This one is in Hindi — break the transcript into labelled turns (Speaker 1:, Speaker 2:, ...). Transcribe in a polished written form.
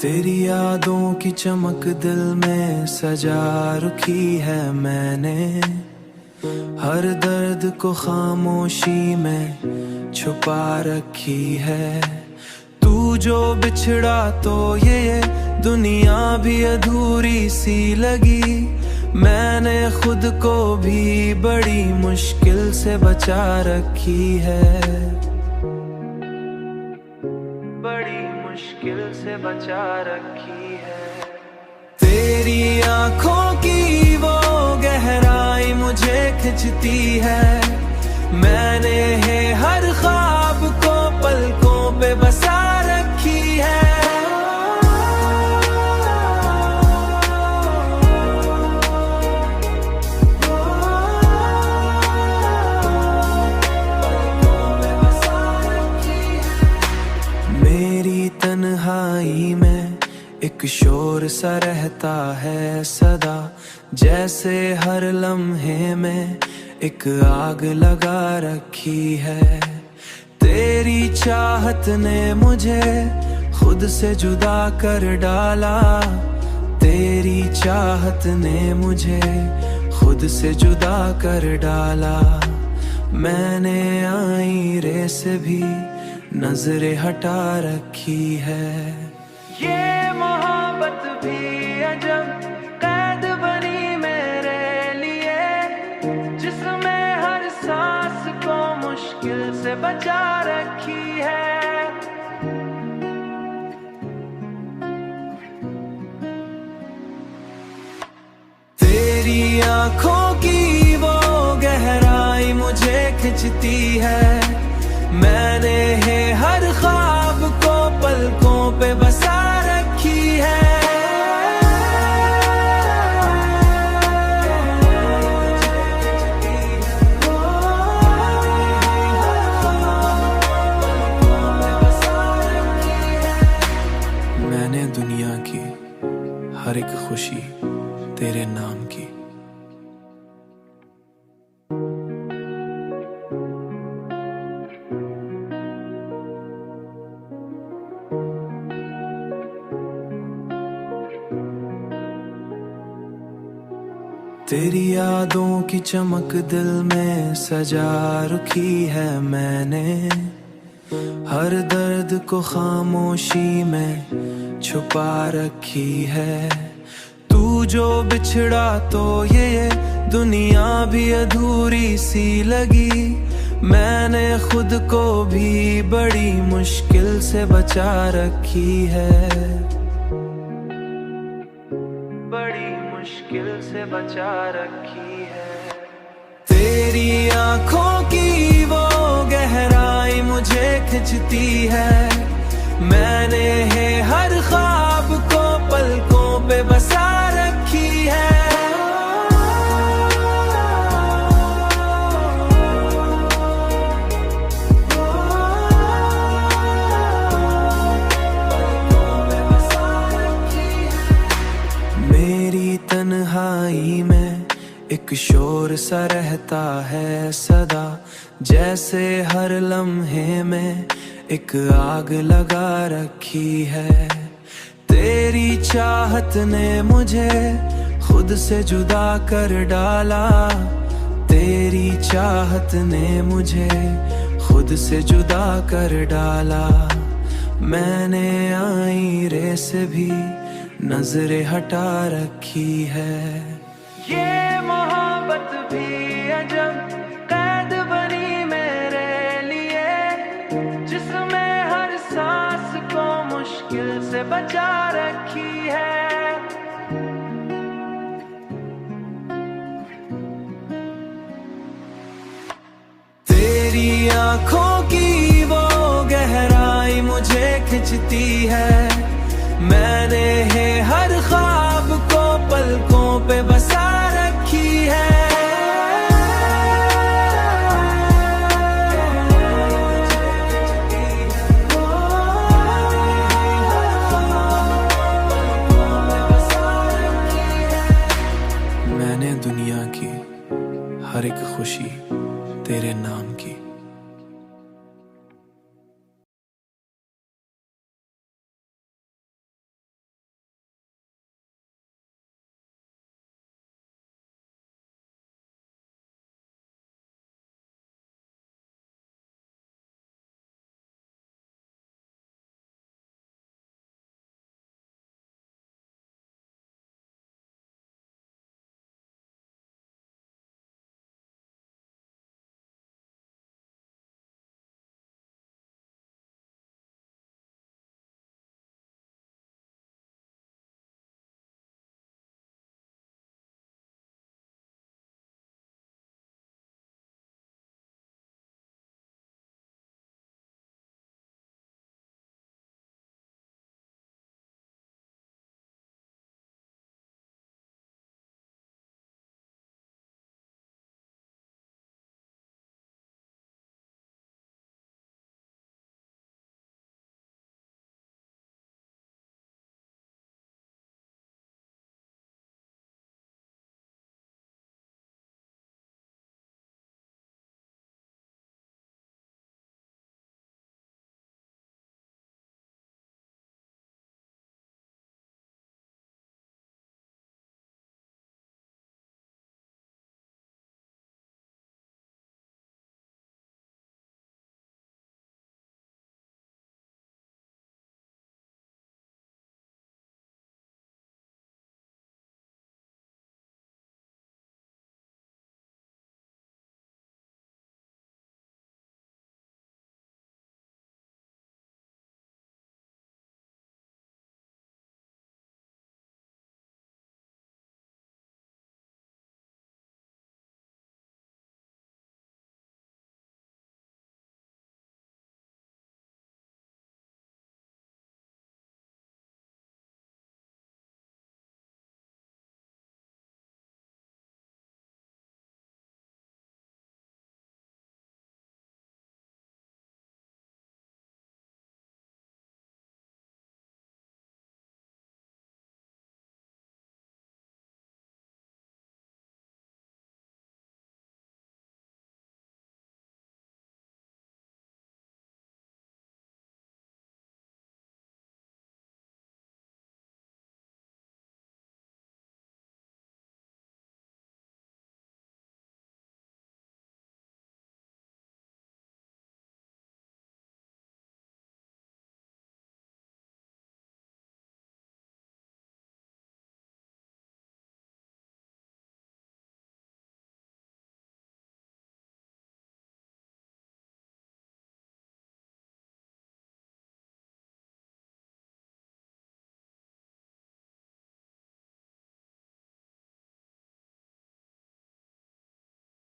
Speaker 1: तेरी यादों की चमक दिल में सजा रखी है मैंने, हर दर्द को खामोशी में छुपा रखी है। तू जो बिछड़ा तो ये दुनिया भी अधूरी सी लगी। मैंने खुद को भी बड़ी मुश्किल से बचा रखी है, बड़ी मुश्किल से बचा रखी है। तेरी आंखों की वो गहराई मुझे खिंचती है। मैंने हर ख्वाब को पलकों पे बसा रखी है। मेरी तन्हाई में एक शोर सा रहता है सदा, जैसे हर लम्हे में एक आग लगा रखी है। तेरी चाहत ने मुझे खुद से जुदा कर डाला। तेरी चाहत ने मुझे खुद से जुदा कर डाला। मैंने आईने से भी नजरें हटा रखी है। ये मोहब्बत भी अजब कैद बनी मेरे लिए, जिसमें हर सांस को मुश्किल से बचा रखी है। तेरी आंखों की वो गहराई मुझे खिंचती है। मैंने हर ख्वाब को पलकों पे बसा रखी है। मैंने दुनिया की हर एक खुशी तेरे नाम की। तेरी यादों की चमक दिल में सजा रखी है मैंने, हर दर्द को खामोशी में छुपा रखी है। तू जो बिछड़ा तो ये दुनिया भी अधूरी सी लगी। मैंने खुद को भी बड़ी मुश्किल से बचा रखी है, बड़ी मुश्किल से बचा रखी है। तेरी आंखों की वो गहराई मुझे खिंचती है। मैंने हर ख्वाब को पलकों पे बसा रखी है। मेरी तन्हाई में एक शोर सा रहता है सदा, जैसे हर लम्हे में एक आग लगा रखी है। तेरी चाहत ने मुझे खुद से जुदा कर डाला। तेरी चाहत ने मुझे खुद से जुदा कर डाला। मैंने आईने से भी नजरें हटा रखी है। ये मोहब्बत भी अजब कैद बनी मेरे लिए, जिसमें हर सांस को मुश्किल से बचा रखी है। तेरी आंखों की वो गहराई मुझे खिंचती है। मैंने हर ख्वाब को पलकों पे बसा रखी है। मैंने दुनिया की हर एक खुशी तेरे नाम की।